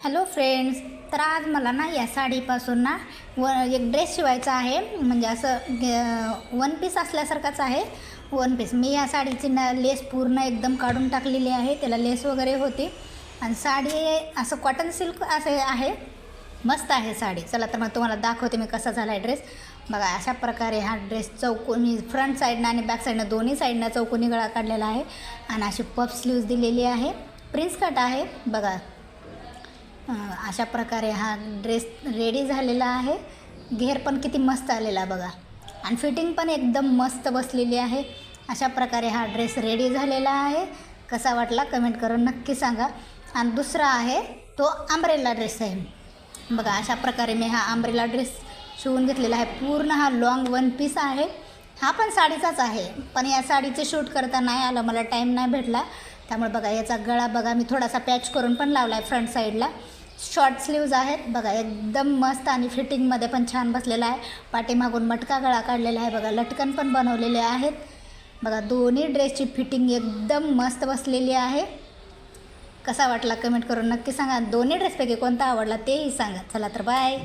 Hello friends. तर आज मला ना या साडीपासून ना एक ड्रेस शिवायचा आहे. म्हणजे असं वन पीस असल्यासारखाच आहे. वन पीस मी या साडीची ना लेस पूर्ण एकदम काढून टाकलेली आहे. त्याला लेस वगैरे होती आणि साडी असं कॉटन सिल्क असे आहे. मस्त आहे साडी. चला तर मग तुम्हाला दाखवते मी कसा झाला आहे ड्रेस. बघा अशा प्रकारे हा ड्रेस चौकोनी फ्रंट साईडनं आणि बॅक साईडनं दोन्ही साईडनं चौकोनी गळा काढलेला आहे आणि अशी पफ स्लीव्ज दिलेली आहे. प्रिन्स कट आहे बघा. अशा प्रकारे हा ड्रेस रेडी झालेला आहे. घेर पण किती मस्त आलेला बघा आणि फिटिंग पण एकदम मस्त बसलेली आहे. अशा प्रकारे हा ड्रेस रेडी झालेला आहे. कसा वाटला कमेंट करून नक्की सांगा. आणि दुसरा आहे तो अंब्रेला ड्रेस आहे बघा. अशा प्रकारे मी हा अंब्रेला ड्रेस शिवून घेतलेला आहे. पूर्ण हा लॉंग वन पीस आहे. हा पण साडीचाच आहे पण या साडीचे शूट करता नाही आलं, मला टाईम नाही भेटला. त्यामुळे बघा याचा गळा बघा मी थोडासा पॅच करून पण लावला आहे फ्रंट साईडला. शॉर्ट स्लीव्ज आहेत बघा. एकदम मस्त आणि फिटिंगमध्ये पण छान बसलेला आहे. पाठीमागून मटका गळा काढलेला आहे बघा. लटकन पण बनवलेले आहेत बघा. दोन्ही ड्रेसची फिटिंग एकदम मस्त बसलेली आहे. कसा वाटला कमेंट करून नक्की सांगा. दोन्ही ड्रेसपैकी कोणता आवडला तेही सांगा. चला तर बाय.